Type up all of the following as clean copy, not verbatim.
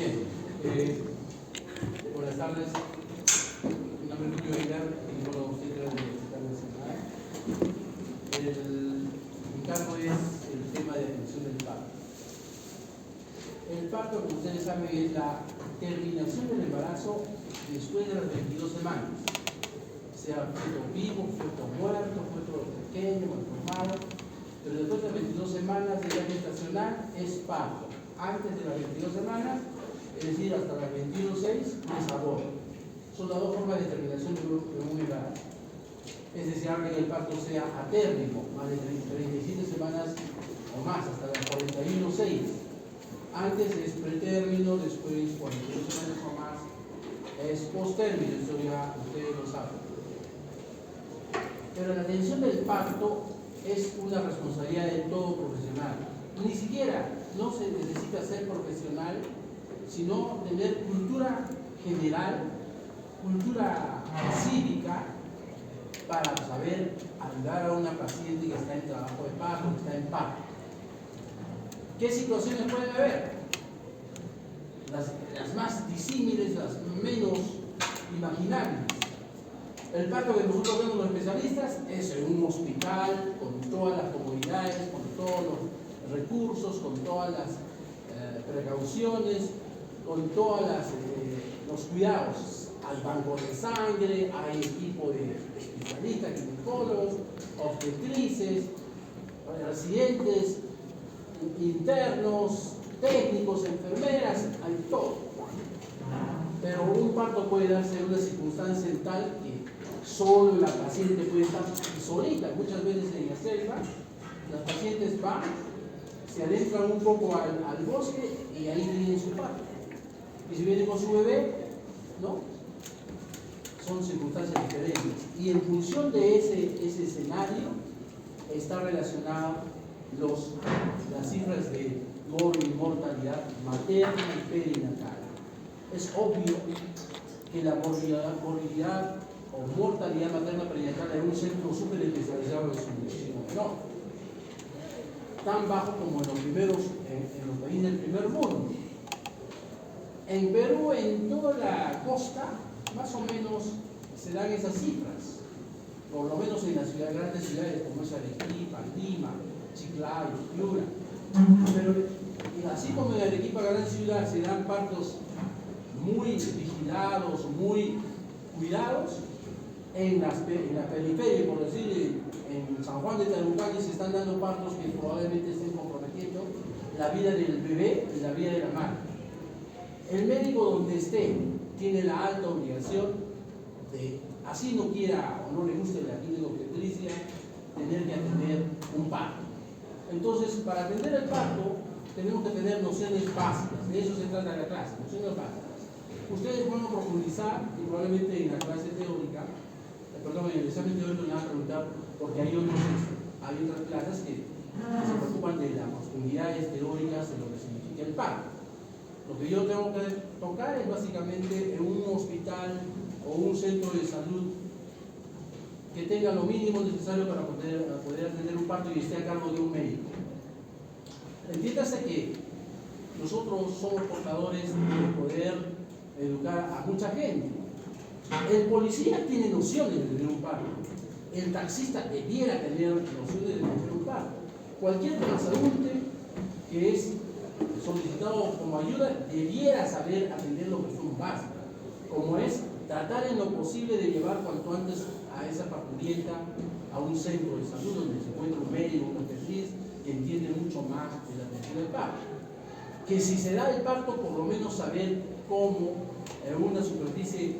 Bien, buenas tardes. Mi nombre es Julio Aguilar, ginecólogo obstetra del Hospital Nacional. Mi cargo es el tema de atención del parto. El parto, como ustedes saben, es la terminación del embarazo después de las 22 semanas. Sea feto vivo, feto muerto, feto pequeño, malformado. Pero después de las 22 semanas de edad gestacional es parto. Antes de las 22 semanas, es decir, hasta las 21.6, es aborto. Son las dos formas de terminación de un embarazo. Es deseable que el parto sea atérmico, más de 37 semanas o más, hasta las 41.6. Antes es pretérmino, después 42 semanas o más es posttérmino, eso ya ustedes lo saben. Pero la atención del parto es una responsabilidad de todo profesional. Ni siquiera no se necesita ser profesional, sino tener cultura general, cultura cívica, para saber ayudar a una paciente que está en trabajo de parto, que está en parto. ¿Qué situaciones pueden haber? Las más disímiles, las menos imaginables. El parto que nosotros vemos los especialistas es en un hospital, con todas las comodidades, con todos los recursos, con todas las precauciones, con todos los cuidados. Hay banco de sangre, hay equipo de especialistas, ginecólogos, obstetrices, residentes, internos, técnicos, enfermeras, hay todo. Pero un parto puede darse en una circunstancia tal que solo la paciente puede estar solita. Muchas veces en la selva, las pacientes van, se adentran un poco al bosque y ahí tienen su parto. Y si vienen con su bebé, ¿no? Son circunstancias diferentes. Y en función de ese escenario está relacionado las cifras de mortalidad materna y perinatal. Es obvio que la morbilidad o mortalidad materna perinatal en un centro súper especializado es muchísimo menor. Tan bajo como en los países del primer mundo. En Perú, en toda la costa, más o menos se dan esas cifras. Por lo menos en las grandes ciudades como es Arequipa, Lima, Chiclayo, Piura. Pero así como en Arequipa, gran ciudad, se dan partos muy vigilados, muy cuidados, en la periferia, por decir, en San Juan de Tarucani se están dando partos que probablemente estén comprometiendo la vida del bebé y la vida de la madre. El médico donde esté tiene la alta obligación de, así no quiera o no le guste la ginecobstetricia, tener que atender un parto. Entonces, para atender el parto, tenemos que tener nociones básicas. De eso se trata la clase, nociones básicas. Ustedes van a profundizar y probablemente en la clase teórica, perdón, en el examen teórico me van a preguntar, porque hay otras clases que se preocupan de las profundidades teóricas de lo que significa el parto. Lo que yo tengo que tocar es básicamente en un hospital o un centro de salud que tenga lo mínimo necesario para poder atender un parto y esté a cargo de un médico. Entiéndase que nosotros somos portadores de poder educar a mucha gente. El policía tiene nociones de tener un parto. El taxista debiera tener nociones de tener un parto. Cualquier transeúnte que es solicitado como ayuda debiera saber atender lo que son básicas, como es tratar en lo posible de llevar cuanto antes a esa parturienta a un centro de salud donde se encuentra un médico, un obstetriz que entiende mucho más de la atención del parto. Que si se da el parto, por lo menos saber cómo en una superficie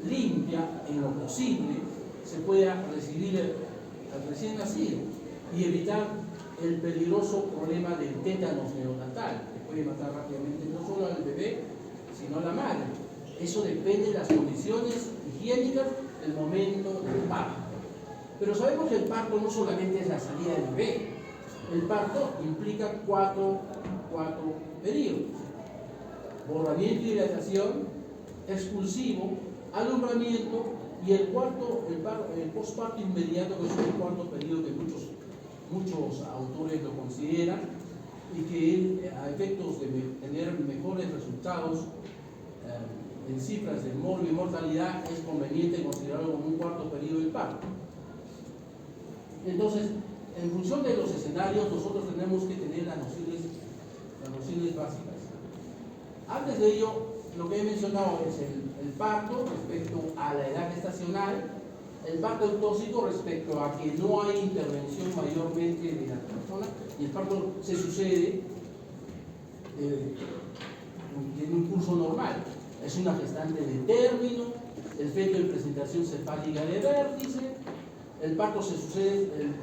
limpia, en lo posible, se pueda recibir al recién nacido y evitar el peligroso problema del tétanos neonatal, que puede matar rápidamente no solo al bebé, sino a la madre. Eso depende de las condiciones higiénicas del momento del parto. Pero sabemos que el parto no solamente es la salida del bebé. El parto implica cuatro periodos: borramiento y dilatación, expulsivo, alumbramiento y el posparto inmediato, que es el cuarto periodo que muchos autores lo consideran, y que a efectos de tener mejores resultados en cifras de morbo y mortalidad es conveniente considerarlo como un cuarto periodo del parto. Entonces, en función de los escenarios, nosotros tenemos que tener las nociones básicas. Antes de ello, lo que he mencionado es el parto respecto a la edad gestacional, el parto eutóxico respecto a que no hay intervención mayormente de la persona y el parto se sucede en un curso normal. Es una gestante de término, el feto en presentación cefálica de vértice, el parto se sucede, el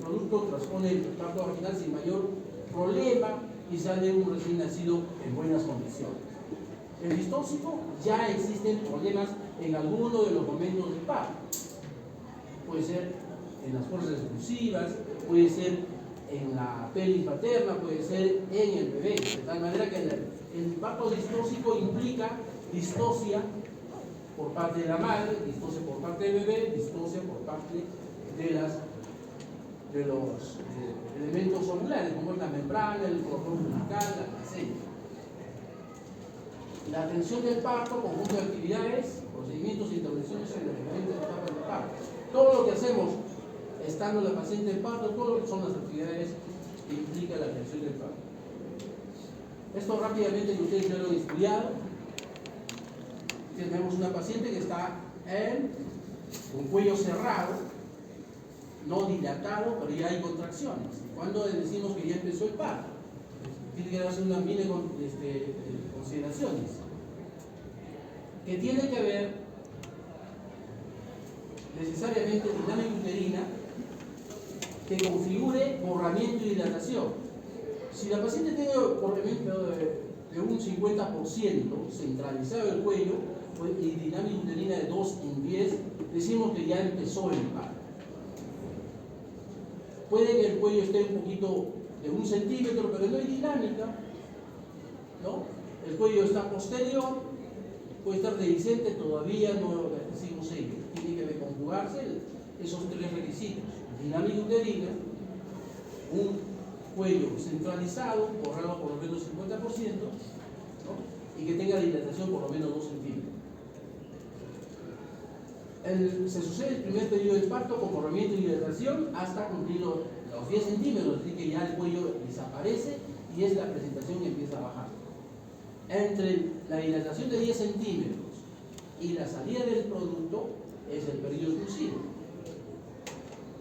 producto transpone el parto vaginal sin mayor problema y sale un recién nacido en buenas condiciones. El distóxico ya existen problemas en alguno de los momentos del parto. Puede ser en las fuerzas exclusivas, puede ser en la pelvis materna, puede ser en el bebé. De tal manera que el parto distóxico implica distocia por parte de la madre, distocia por parte del bebé, distocia por parte de los elementos ovulares, como es la membrana, el cordón umbilical, la placenta. La atención del parto, conjunto de actividades, procedimientos e intervenciones en las diferentes etapas del parto. Todo lo que hacemos estando la paciente en parto, todo lo que son las actividades que implica la atención del parto. Esto rápidamente, que ustedes ya lo han estudiado. Tenemos una paciente que está con cuello cerrado, no dilatado, pero ya hay contracciones. ¿Cuándo decimos que ya empezó el parto? Tiene que darse unas mini consideraciones que tiene que ver necesariamente dinámica uterina que configure borramiento y dilatación. Si la paciente tiene borramiento de un 50% centralizado el cuello y dinámica uterina de 2 en 10, decimos que ya empezó el parto. Puede que el cuello esté un poquito de 1 centímetro, pero no hay dinámica, ¿no? El cuello está posterior, puede estar dehiscente, todavía no decimos ello. Tiene que conjugarse esos 3 requisitos: dinámica uterina, un cuello centralizado, borrado por lo menos 50%, ¿no? Y que tenga dilatación por lo menos 2 centímetros. Se sucede el primer periodo del parto con borramiento y dilatación hasta cumplir los 10 centímetros, así que ya el cuello desaparece y es la presentación que empieza a bajar. Entre la dilatación de 10 centímetros y la salida del producto es el periodo exclusivo.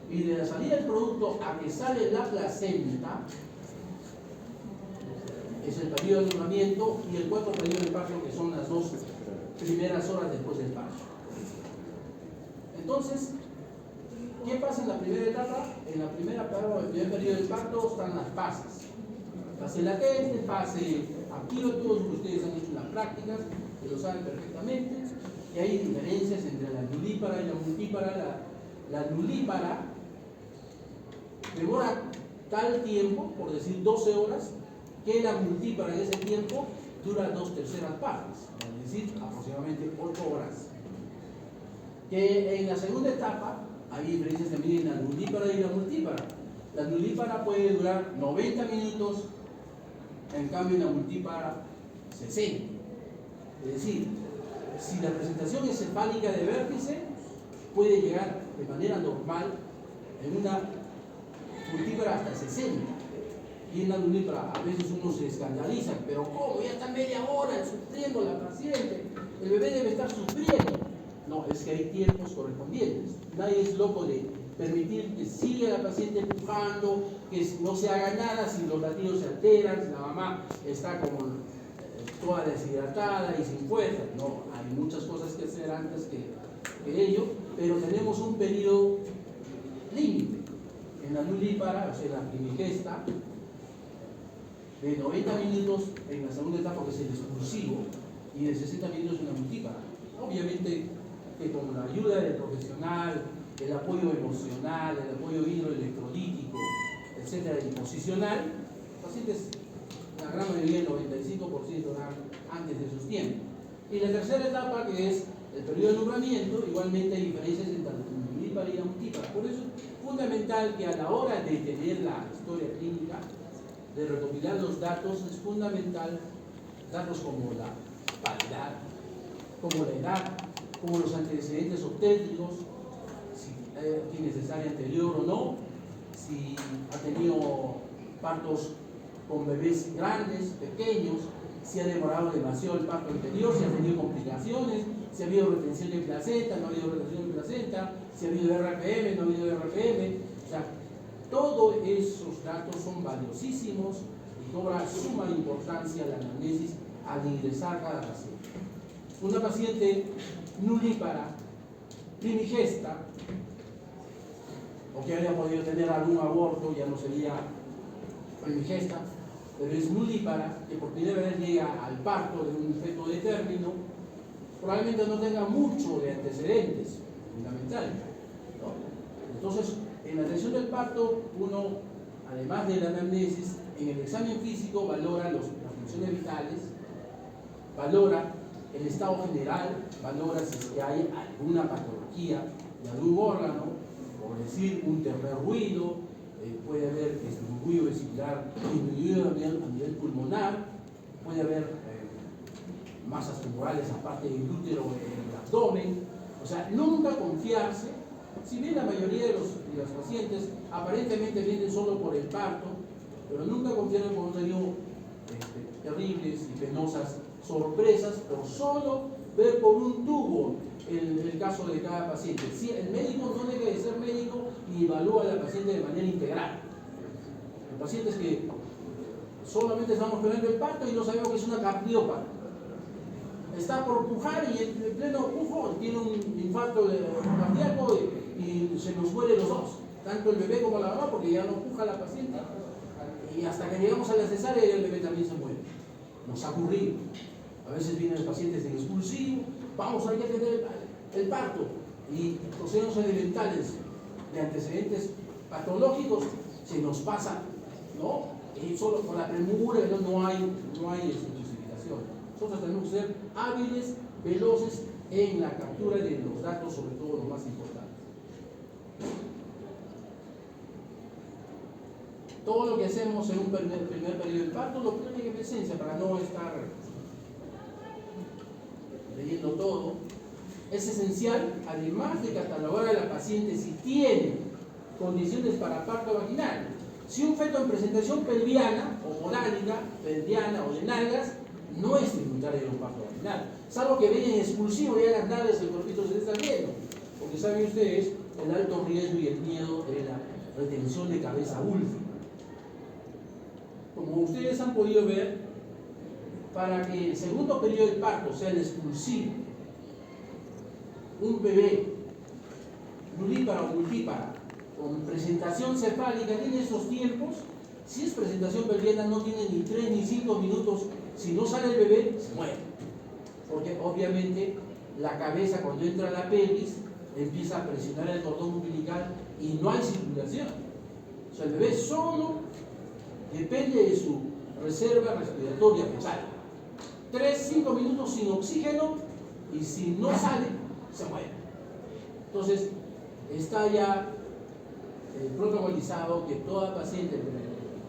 Y de la salida del producto a que sale la placenta es el periodo de alumbramiento y el cuarto periodo del parto, que son las 2 primeras horas después del parto. Entonces, ¿qué pasa en la primera etapa? En la primera etapa, el primer periodo del parto, están las fases. Fase latente, fase activa, todos ustedes han hecho las prácticas, que lo saben perfectamente, y hay diferencias entre la nulípara y la multípara. La nulípara demora tal tiempo, por decir 12 horas, que la multípara en ese tiempo dura 2/3 partes, es decir, aproximadamente 8 horas. Que en la segunda etapa hay diferencias también en la nulípara y la multípara. La nulípara puede durar 90 minutos, en cambio en la multípara 60. Es decir, si la presentación es cefálica de vértice, puede llegar de manera normal en una multípara hasta 60. Y en la nulípara a veces uno se escandaliza, pero ¿cómo? Ya está media hora sufriendo la paciente, el bebé debe estar sufriendo. No, es que hay tiempos correspondientes. Nadie es loco de permitir que siga la paciente empujando, que no se haga nada si los latidos se alteran, si la mamá está como toda deshidratada y sin fuerza. No, hay muchas cosas que hacer antes que ello, pero tenemos un periodo límite. En la nulípara, o sea, la primigesta, de 90 minutos en la segunda etapa, que es el exclusivo, y de 60 minutos en la multípara. Obviamente que con la ayuda del profesional, el apoyo emocional, el apoyo hidroelectrolítico, etcétera, y posicional, los pacientes, la gran mayoría, el 95%, dan antes de sus tiempos. Y la tercera etapa, que es el periodo de alumbramiento, igualmente hay diferencias entre la nulípara y la multípara. Por eso es fundamental que a la hora de tener la historia clínica de recopilar los datos es fundamental, datos como la paridad, como la edad, como los antecedentes obstétricos, si tiene cesárea anterior o no, si ha tenido partos con bebés grandes, pequeños, si ha demorado demasiado el parto anterior, si ha tenido complicaciones, si ha habido retención de placenta, no ha habido retención de placenta, si ha habido RPM, no ha habido RPM. O sea, todos esos datos son valiosísimos y cobra suma importancia la anamnesis al ingresar cada paciente. Una paciente nulípara, primigesta, o que haya podido tener algún aborto, ya no sería primigesta, pero es nulípara, que por primera vez llega al parto de un feto de término, probablemente no tenga mucho de antecedentes fundamentales, ¿no? Entonces, en la atención del parto, uno, además de la anamnesis, en el examen físico valora las funciones vitales, valora el estado general, valora si hay alguna patología de algún órgano, por decir un tercer ruido, puede haber un ruido vesicular disminuido a nivel pulmonar, puede haber masas tumorales aparte del útero en el abdomen. O sea, nunca confiarse, si bien la mayoría de los pacientes aparentemente vienen solo por el parto, pero nunca confiar en cuando han tenido terribles y penosas sorpresas por solo ver por un tubo el caso de cada paciente. Si el médico no deja de ser médico y evalúa a la paciente de manera integral. Los pacientes que solamente estamos esperando el parto y no sabemos que es una cardiópata. Está por pujar y en pleno pujo tiene un infarto cardíaco y se nos mueren los dos, tanto el bebé como la mamá, porque ya no puja la paciente. Y hasta que llegamos a la cesárea el bebé también se muere. Nos ha ocurrido. A veces vienen los pacientes en expulsivo, vamos, hay que tener el parto. Y los senos elementales de antecedentes patológicos se nos pasan, ¿no? Y solo por la premura no hay justificación. Nosotros tenemos que ser hábiles, veloces en la captura de los datos, sobre todo los más importantes. Todo lo que hacemos en un primer periodo de parto lo ponen en presencia para no estar leyendo todo. Es esencial, además de catalogar a la paciente si tiene condiciones para parto vaginal. Si un feto en presentación pelviana o morálica, pelviana o de nalgas, no es tributario de un parto vaginal, salvo que ven en expulsivo y las nalgas el cuerpito se está viendo, porque saben ustedes el alto riesgo y el miedo de la retención de cabeza última. Como ustedes han podido ver, para que el segundo periodo del parto sea el expulsivo, un bebé nulípara o multípara con presentación cefálica tiene esos tiempos. Si es presentación pelviana no tiene ni 3 ni 5 minutos. Si no sale el bebé, se muere, porque obviamente la cabeza, cuando entra a la pelvis, empieza a presionar el cordón umbilical y no hay circulación. O sea, el bebé solo depende de su reserva respiratoria que sale. 3-5 minutos sin oxígeno, y si no sale, se muere. Entonces, está ya protocolizado que toda paciente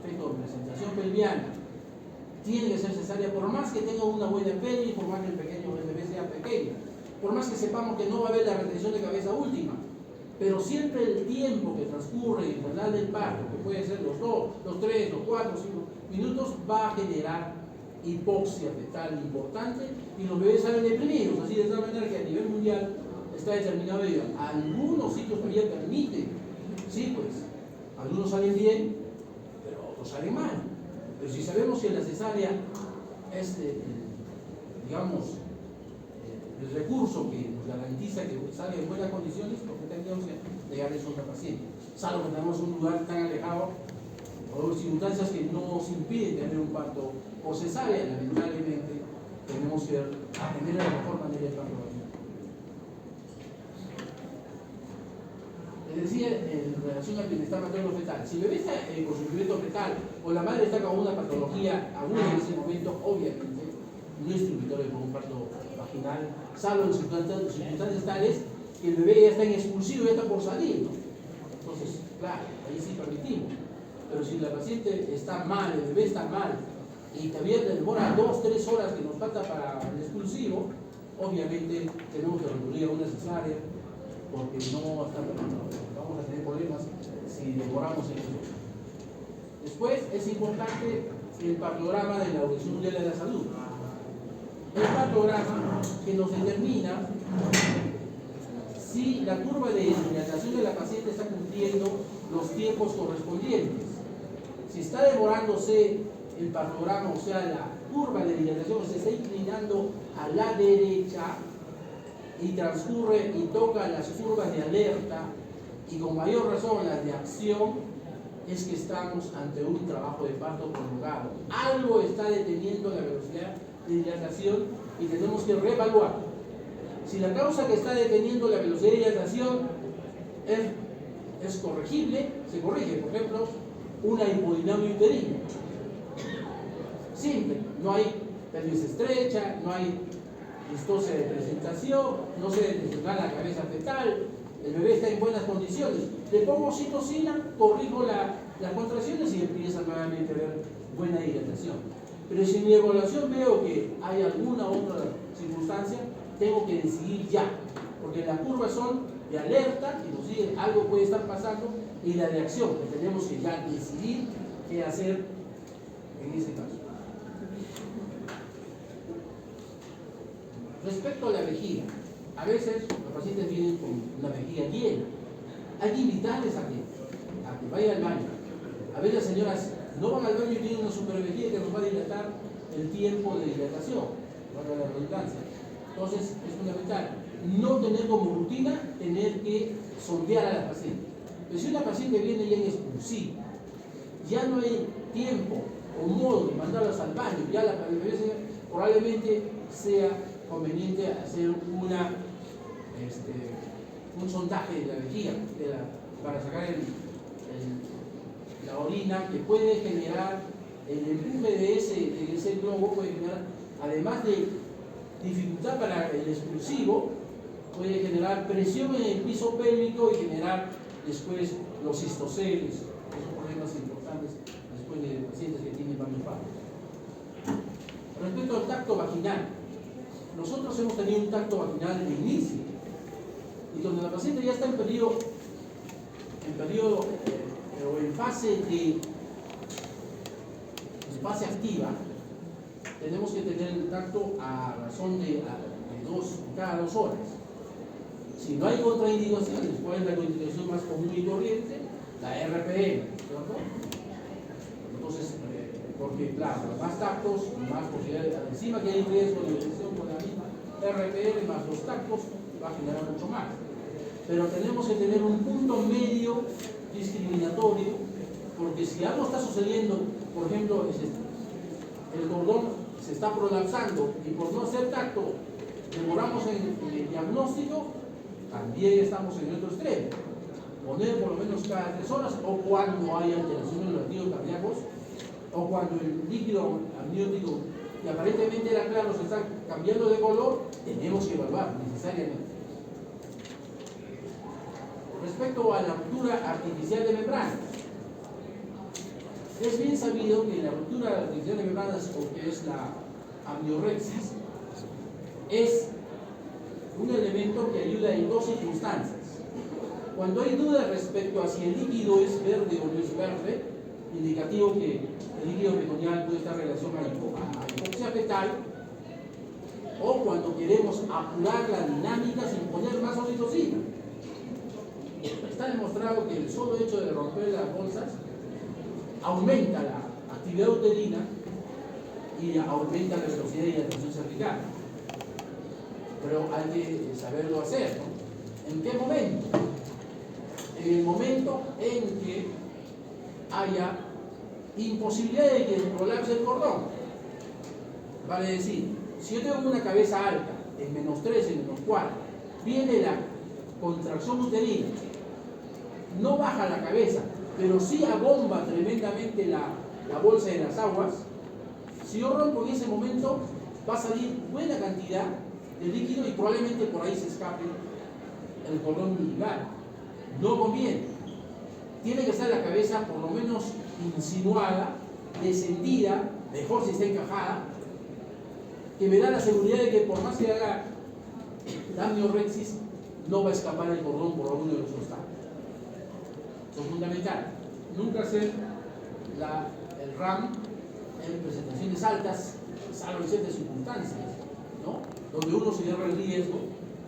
feto en presentación pelviana tiene que ser cesárea, por más que tenga una buena pelvis, por más que el bebé sea pequeño, por más que sepamos que no va a haber la retención de cabeza última. Pero siempre el tiempo que transcurre en el final del parto, que puede ser los 2, los 3, los 4, 5 minutos, va a generar hipoxia fetal importante y los bebés salen deprimidos, así de tal manera que a nivel mundial está determinado de algunos sitios todavía permiten, sí, pues, algunos salen bien, pero otros salen mal. Pero si sabemos que la cesárea es, digamos, el recurso que nos garantiza que salga en buenas condiciones, porque tendríamos que llegar a eso a otra paciente, salvo que tenemos un lugar tan alejado o circunstancias que nos impiden tener un parto por cesárea. Lamentablemente tenemos que atender de la mejor manera el parto vaginal. Les decía en relación al bienestar materno-fetal, si el bebé está con sufrimiento fetal o la madre está con una patología aguda en ese momento, obviamente no es tributario por un parto vaginal, salvo en circunstancias tales que el bebé ya está en expulsivo y ya está por salir, ¿no? Entonces, claro, ahí sí permitimos. pero si la paciente está mal, el bebé está mal, y todavía demora 2-3 horas que nos falta para el expulsivo, obviamente tenemos que recurrir a una cesárea, porque no vamos a tener problemas si demoramos en eso. Después es importante el partograma de la Organización Mundial de la Salud. El partograma que nos determina si la curva de dilatación de la paciente está cumpliendo los tiempos correspondientes. Si está demorándose el partograma, o sea, la curva de dilatación se está inclinando a la derecha y transcurre y toca las curvas de alerta y con mayor razón las de acción, es que estamos ante un trabajo de parto prolongado. Algo está deteniendo la velocidad de dilatación y tenemos que reevaluar. Si la causa que está deteniendo la velocidad de dilatación es corregible, se corrige. Por ejemplo, una hipodinamia uterina. Simple, no hay pelvis estrecha, no hay distocia de presentación, no se deteriora la cabeza fetal, el bebé está en buenas condiciones. Le pongo oxitocina, corrijo las contracciones y empieza nuevamente a haber buena dilatación. Pero si en mi evaluación veo que hay alguna otra circunstancia, tengo que decidir ya, porque las curvas son de alerta, que nos dicen algo puede estar pasando, y la de acción, que tenemos que ya decidir qué hacer en ese caso. Respecto a la vejiga, a veces los pacientes vienen con una vejiga llena. Hay que invitarles a que vayan al baño. A veces las señoras no van al baño y tienen una supervejiga que nos va a dilatar el tiempo de dilatación, para la redundancia. Entonces es fundamental no tener como rutina tener que sondear a la paciente. Pero si una paciente viene ya en expulsivo, ya no hay tiempo o modo de mandarlas al baño, ya la probablemente sea conveniente hacer un sondaje de la vejiga para sacar la orina, que puede generar el empuje de ese globo, puede generar, además de dificultad para el expulsivo, puede generar presión en el piso pélvico y generar después los cistoceles, esos problemas importantes después de pacientes que tienen mamíferos. Respecto al tacto vaginal, nosotros hemos tenido un tacto vaginal de inicio, y cuando la paciente ya está en periodo o en fase activa, tenemos que tener el tacto a razón de cada 2 horas. Si no hay contraindicaciones, ¿cuál es la contraindicación más común y corriente? La RPM, ¿cierto? Entonces, porque claro, más tactos, más posibilidades, encima que hay riesgo de infección con la misma RPM más los tactos, va a generar mucho más. Pero tenemos que tener un punto medio discriminatorio, porque si algo está sucediendo, por ejemplo, el cordón se está prolapsando y por no hacer tacto demoramos en el diagnóstico, también estamos en el otro extremo. Poner por lo menos cada 3 horas, o cuando hay alteraciones en los latidos cardíacos, o cuando el líquido amniótico, que aparentemente era claro, se está cambiando de color, tenemos que evaluar necesariamente. Respecto a la ruptura artificial de membranas, es bien sabido que la ruptura artificial de membranas, o que es la amniorexis, es un elemento que ayuda en 2 circunstancias. Cuando hay duda respecto a si el líquido es verde o no es verde, indicativo que el líquido peritoneal puede estar en relación a hipoxia fetal, o cuando queremos apurar la dinámica sin poner más oxitocina. Está demostrado que el solo hecho de romper las bolsas aumenta la actividad uterina y aumenta la velocidad de dilatación cervical. Pero hay que saberlo hacer, ¿no? ¿En qué momento? En el momento en que haya imposibilidad de que prolapse el cordón. Vale decir, si yo tengo una cabeza alta, en -3, en -4, viene la contracción uterina, no baja la cabeza, pero sí abomba tremendamente la bolsa de las aguas. Si yo rompo en ese momento, va a salir buena cantidad de líquido y probablemente por ahí se escape el cordón umbilical. No conviene. Tiene que estar la cabeza por lo menos insinuada, descendida, mejor si está encajada, que me da la seguridad de que por más que haga amniorexis, no va a escapar el cordón por alguno de los obstáculos. Eso es fundamental. Nunca hacer el RAM en presentaciones altas, salvo en ciertas circunstancias, ¿no? Donde uno se lleva el riesgo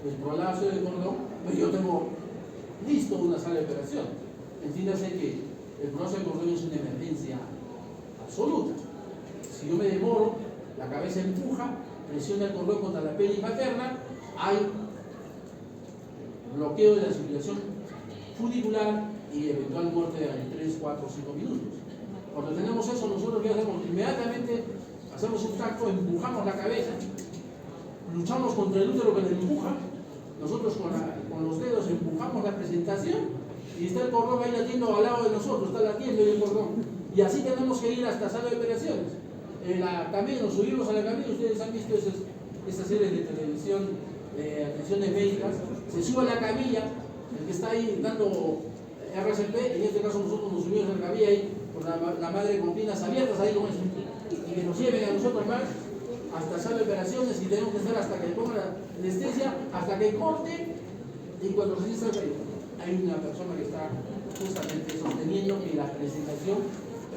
del prolapso del cordón, pero yo tengo listo una sala de operación. Entiéndase que el prolapso del cordón es una emergencia absoluta. Si yo me demoro, la cabeza empuja, presiona el cordón contra la pelvis materna, hay bloqueo de la circulación funicular y eventual muerte en 3, 4, 5 minutos. Cuando tenemos eso, nosotros ¿qué hacemos? Inmediatamente hacemos un tacto, empujamos la cabeza, luchamos contra el útero que la empuja, nosotros con los dedos empujamos la presentación y está el cordón ahí latiendo al lado de nosotros, está latiendo el cordón. Y así tenemos que ir hasta sala de operaciones. También nos subimos a la camilla, ustedes han visto esas series de televisión, atenciones médicas, se sube a la camilla, el que está ahí dando RCP, en este caso nosotros nos subimos a la camilla ahí con la madre con piernas abiertas ahí como eso, y que nos lleven a nosotros más hasta sala de operaciones y tenemos que estar hasta que le pongan la anestesia, hasta que corte, y cuando se salga hay una persona que está justamente sosteniendo que la presentación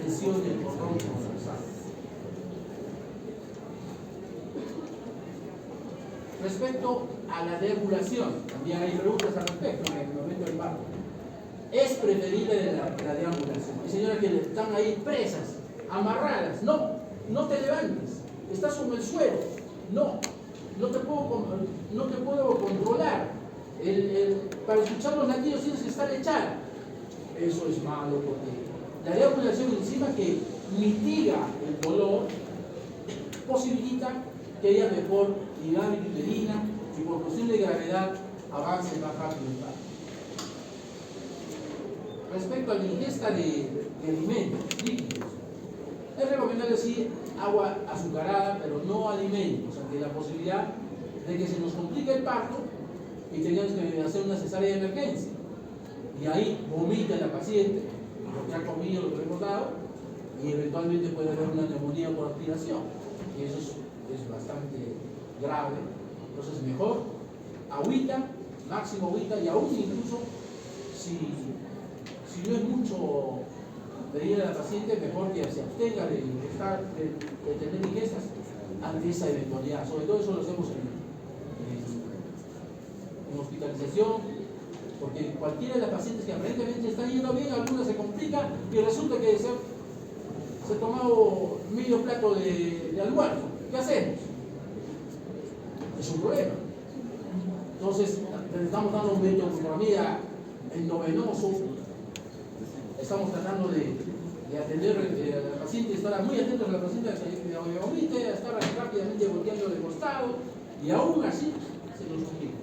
presione el cordón transversal. Respecto a la deambulación, también hay preguntas al respecto en el momento del parto. ¿Es preferible la deambulación? Hay señoras que están ahí presas, amarradas. No, no te levantes, estás sobre el suelo. No te puedo controlar. Para escuchar los latidos tienes que estar echada. Eso es malo porque la deambulación encima que mitiga el dolor, posibilita que haya mejor dinámica uterina y por cuestión de gravedad avance más rápido el parto. Respecto a la ingesta de alimentos líquidos, es recomendable sí agua azucarada, pero no alimentos, ante la posibilidad de que se nos complique el parto y tengamos que hacer una cesárea de emergencia. Y ahí vomita la paciente, lo que ha comido, lo que le hemos dado, y eventualmente puede haber una neumonía por aspiración. Y eso es bastante grave. Entonces mejor agüita, máximo agüita, y aún incluso si no es mucho pedir a la paciente, mejor que se abstenga de tener ingestas ante esa eventualidad. Sobre todo eso lo hacemos en hospitalización, porque cualquiera de las pacientes que aparentemente están yendo bien, alguna se complica y resulta que se ha tomado medio plato de almuerzo. ¿Qué hacemos? Es un problema. Entonces, le estamos dando un metoclopramida endovenoso, estamos tratando de atender a la paciente, estar muy atentos a la paciente que vomite, a estar rápidamente volteando de costado, y aún así se nos complica.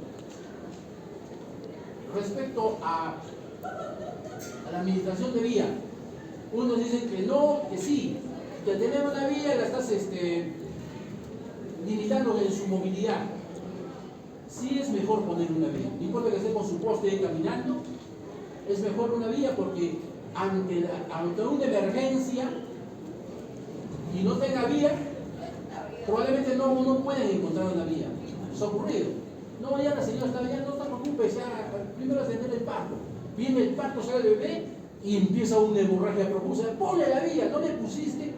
Respecto a la administración de vía, unos dicen que no, que sí, que tener una vía la estás limitando en su movilidad. Sí es mejor poner una vía, no importa que esté con su poste ahí caminando, es mejor una vía porque ante una emergencia y no tenga vía, probablemente no pueden encontrar una vía. Eso ha ocurrido. No, ya la señora está bien, no te preocupes, ya, primero atender el parto. Viene el parto, sale el bebé y empieza una hemorragia profusa. Ponle la vía, no le pusiste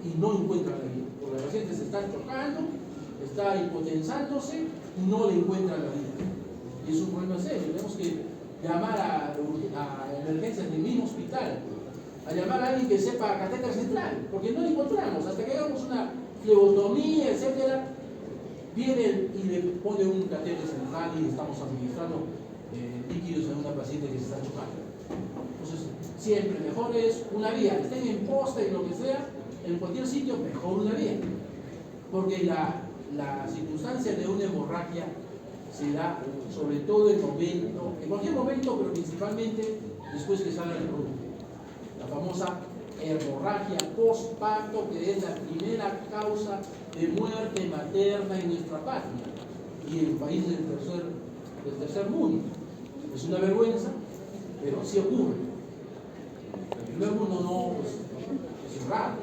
y no encuentra la vía. Porque la paciente se está chocando, está hipotensándose y no le encuentra la vía. Y es un problema serio. Tenemos que llamar a emergencias del mismo hospital, a llamar a alguien que sepa catéter central, porque no lo encontramos. Hasta que hagamos una flebotomía, etcétera, viene y le pone un catéter central y estamos administrando líquidos en una paciente que se está chocando. Entonces, siempre mejor es una vía, estén en posta y lo que sea, en cualquier sitio, mejor una vía. Porque la circunstancia de una hemorragia se da sobre todo en cualquier momento, pero principalmente después que salga el producto. La famosa hemorragia postparto, que es la primera causa de muerte materna en nuestra patria y en países del tercer mundo. Es una vergüenza, pero sí ocurre. El primer mundo no, pues, es raro.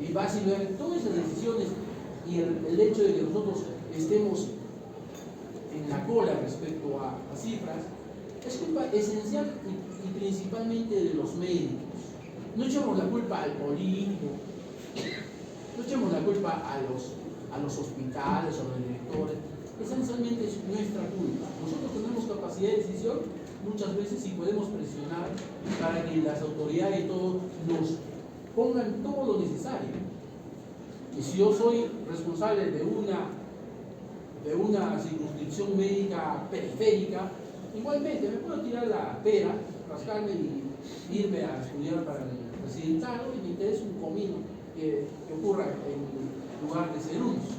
Y básicamente todas esas decisiones y el hecho de que nosotros estemos en la cola respecto a cifras es culpa esencial y principalmente de los médicos. No echemos la culpa al político, no echemos la culpa a los hospitales o a los directores. Esencialmente es nuestra culpa. Nosotros tenemos capacidad de decisión muchas veces y podemos presionar para que las autoridades y todos nos pongan todo lo necesario. Y si yo soy responsable de una circunscripción médica periférica, igualmente me puedo tirar la pera, rascarme y irme a estudiar para el residentado y me interesa un comino que ocurra en lugar de ser unos.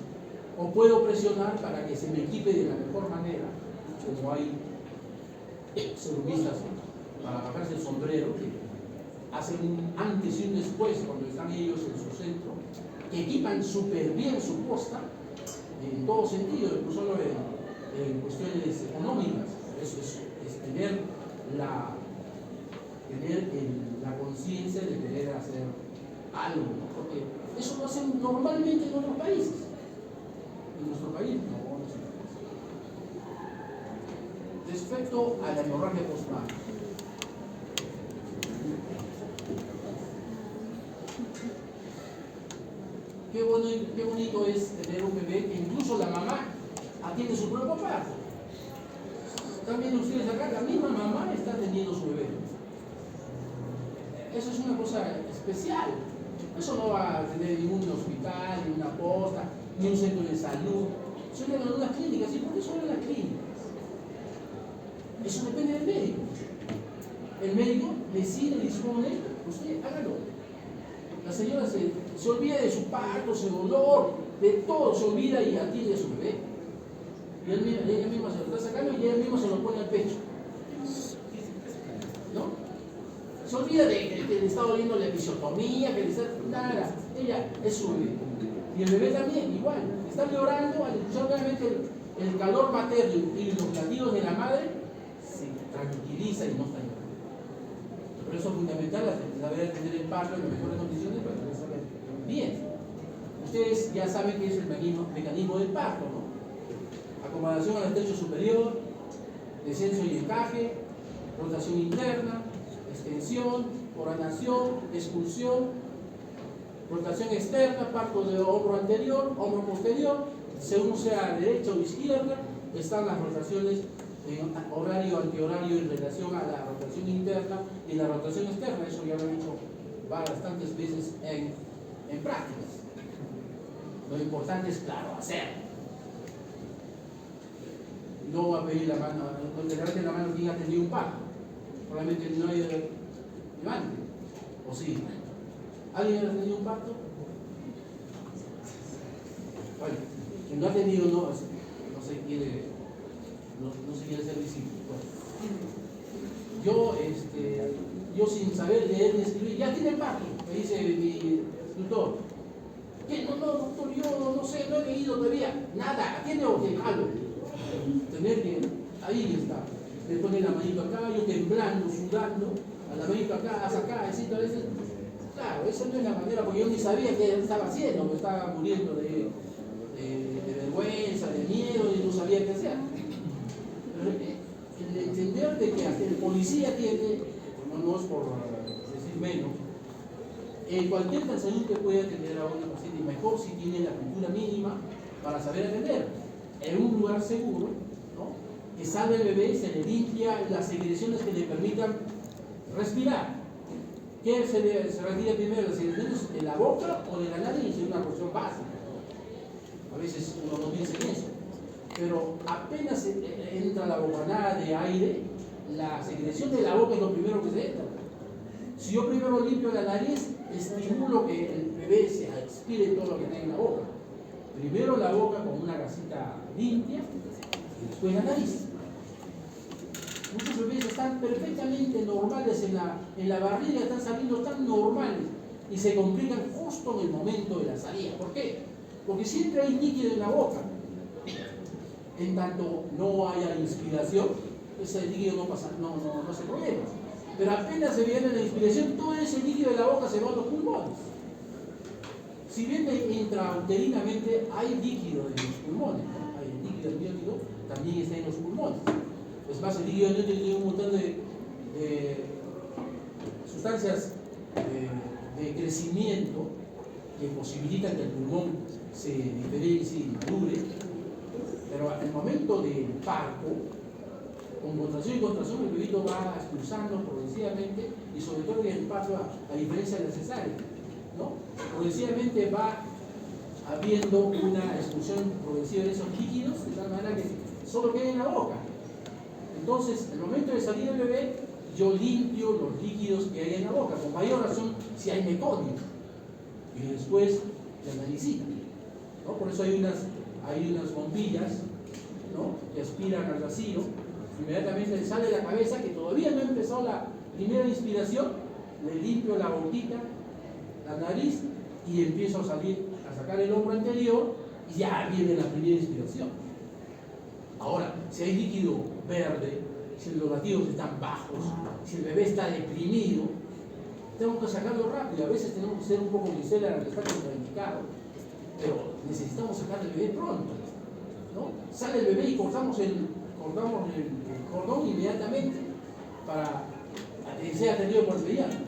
O puedo presionar para que se me equipe de la mejor manera, como hay servilistas para bajarse el sombrero que hacen un antes y un después cuando están ellos en su centro, que equipan súper bien su posta en todo sentido, no solo en cuestiones económicas. Eso es tener la conciencia de querer hacer algo, ¿no? Porque eso lo hacen normalmente en otros países. En nuestro país no se hace. Respecto a la hemorragia postparto, qué bonito es tener un bebé que incluso la mamá atiende su propio parto. También ustedes acá, la misma mamá está atendiendo su bebé. Eso es una cosa especial. Eso no va a tener ningún hospital, ni una posta, ni un centro de salud. Eso es en una clínica, ¿sí? ¿Por qué solo en las clínicas? Eso depende del médico. El médico decide, dispone, usted hágalo. La señora se olvida de su parto, su dolor, de todo, se olvida y atiende a su bebé. Y ella misma se lo está sacando y ella misma se lo pone al pecho. ¿No? Se olvida de que le está doliendo la episiotomía, que le está... Nada, ella es su bebé. Y el bebé también, igual. Está llorando, al escuchar obviamente el calor materno y los latidos de la madre, se tranquiliza y no está llorando. Por eso es fundamental saber tener el parto en las mejores condiciones para que salga bien. Ustedes ya saben que es el mecanismo del parto, ¿no? Acomodación al estrecho superior, descenso y encaje, rotación interna, extensión, oranación, expulsión, rotación externa, parto de hombro anterior, hombro posterior, según sea derecha o izquierda, están las rotaciones en horario, antihorario en relación a la rotación interna y la rotación externa. Eso ya lo he dicho bastantes veces en prácticas. Lo importante es, claro, hacerlo. No va a pedir la mano, no te levante la mano quien ha tenido un parto. Probablemente no hay levante. ¿O sí? ¿Alguien ha tenido un parto? Bueno, quien no ha tenido no se quiere ser visible. Bueno. Yo sin saber leer ni escribir, ya tiene parto, me dice mi tutor. ¿Qué? No, doctor, yo no sé, no he leído todavía. Nada, ¿tiene o qué? Algo. Tener que, ahí está. Le pone la manito acá, yo temblando, sudando, a la manito acá, hasta acá, así a veces. Claro, esa no es la manera, porque yo ni sabía qué estaba haciendo, me estaba muriendo de vergüenza, de miedo, y no sabía qué hacer. Pero el entender de que hasta el policía tiene, no es por decir menos, cualquier transeúnte puede atender a una paciente, y mejor si tiene la cultura mínima para saber atender en un lugar seguro, ¿no? Que salve el bebé, se le limpia las secreciones que le permitan respirar. ¿Qué se retira primero? ¿Las secreciones de la boca o de la nariz? Es una cuestión básica. A veces uno no piensa en eso. Pero apenas entra la bocanada de aire, la secreción de la boca es lo primero que se entra. Si yo primero limpio la nariz, estimulo que el bebé se expire todo lo que tiene en la boca. Primero la boca con una gasita limpia y después la nariz. Muchos bebés están perfectamente normales en la barriga, están saliendo tan normales y se complican justo en el momento de la salida. ¿Por qué? Porque siempre hay líquido en la boca. En tanto no haya inspiración, ese líquido no hace problemas. Pero apenas se viene la inspiración, todo ese líquido de la boca se va a los pulmones. Si bien intrauterinamente hay líquido en los pulmones, ¿no? Hay el líquido amniótico, también está en los pulmones. Es más, el líquido amniótico tiene un montón de sustancias de crecimiento que posibilitan que el pulmón se diferencie y madure, pero al momento del parto, con contracción y contracción, el bebito va expulsando progresivamente y sobre todo en el parto, a diferencia de la cesárea, ¿no? Progresivamente va habiendo una expulsión progresiva de esos líquidos, de tal manera que solo queda en la boca. Entonces, al momento de salir el bebé, yo limpio los líquidos que hay en la boca, con mayor razón si hay meconio, y después la naricita, ¿no? Por eso hay unas bombillas, ¿no?, que aspiran al vacío. Inmediatamente le sale la cabeza, que todavía no empezó la primera inspiración, le limpio la boquita, la nariz, y empiezo a sacar el hombro anterior, y ya viene la primera inspiración. Ahora, si hay líquido verde, si los latidos están bajos, si el bebé está deprimido, tengo que sacarlo rápido. A veces tenemos que ser un poco miseria al estar contraindicado, pero necesitamos sacar el bebé pronto, ¿no? Sale el bebé y cortamos el cordón inmediatamente para que sea atendido por el pediatra.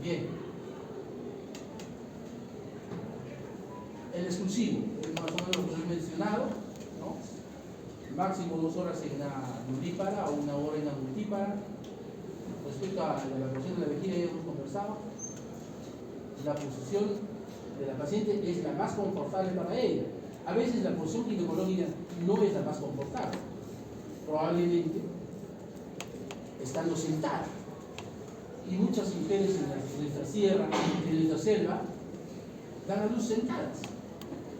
Bien. El exclusivo, más o menos lo que he mencionado, ¿no? Máximo 2 horas en la multípara o 1 hora en la multípara. Respecto a la evacuación de la vejiga, ya hemos conversado. La posición de la paciente es la más confortable para ella. A veces la posición ginecológica no es la más confortable. Probablemente estando sentada. Y muchas mujeres en nuestra sierra, en nuestra selva, dan a luz sentadas,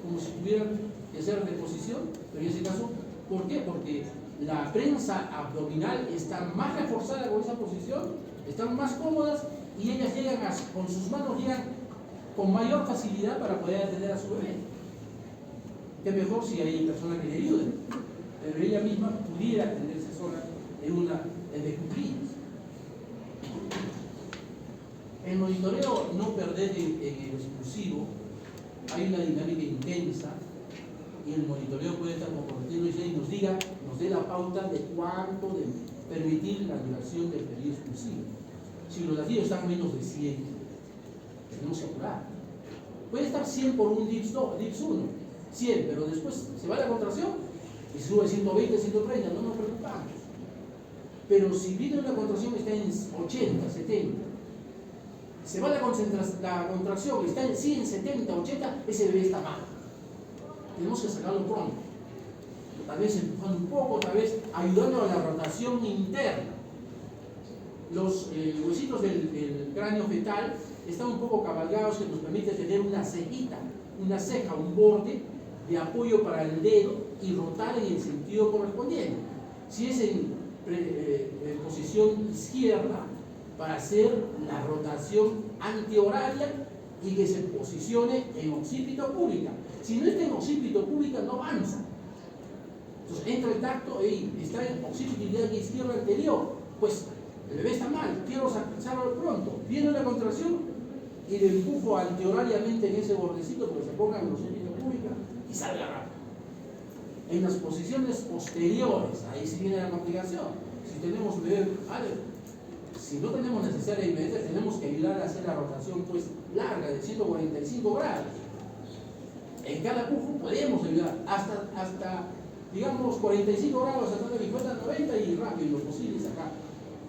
como si tuvieran que hacer reposición, pero en ese caso, ¿por qué? Porque la prensa abdominal está más reforzada con esa posición, están más cómodas y ellas con sus manos llegan con mayor facilidad para poder atender a su bebé. Es mejor si hay personas que le ayuden, pero ella misma pudiera atenderse sola en de cuclillas. El monitoreo no perder en el exclusivo, hay una dinámica intensa y el monitoreo puede estar comprometido y nos dé la pauta de cuánto de permitir la duración del periodo exclusivo. Si los latidos están menos de 100, tenemos que apurar. Puede estar 100 por un DIPS 1, 100, pero después se va la contracción y sube 120, 130, no nos preocupamos. Pero si viene una contracción que está en 80, 70, se va la contracción, está en 100, 70, 80, ese bebé está mal. Tenemos que sacarlo pronto. Tal vez empujando un poco, tal vez ayudando a la rotación interna. Los huesitos del cráneo fetal están un poco cabalgados, que nos permite tener una cejita, una ceja, un borde de apoyo para el dedo y rotar en el sentido correspondiente. Si es en posición izquierda, para hacer la rotación antihoraria y que se posicione en occipito pública. Si no está en occipito pública, no avanza. Entonces entra el tacto y está en occipito izquierdo anterior. Pues el bebé está mal, quiero sacarlo pronto. Viene una contracción y le empujo antihorariamente en ese bordecito porque se ponga en occipito pública y salga rápido. En las posiciones posteriores, ahí sí viene la complicación. Si tenemos bebé, si no tenemos necesidad de inmediata, tenemos que ayudar a hacer la rotación pues larga de 145 grados. En cada pujo podemos ayudar hasta digamos 45 grados, hasta de 50 a 90 y rápido lo posible sacar.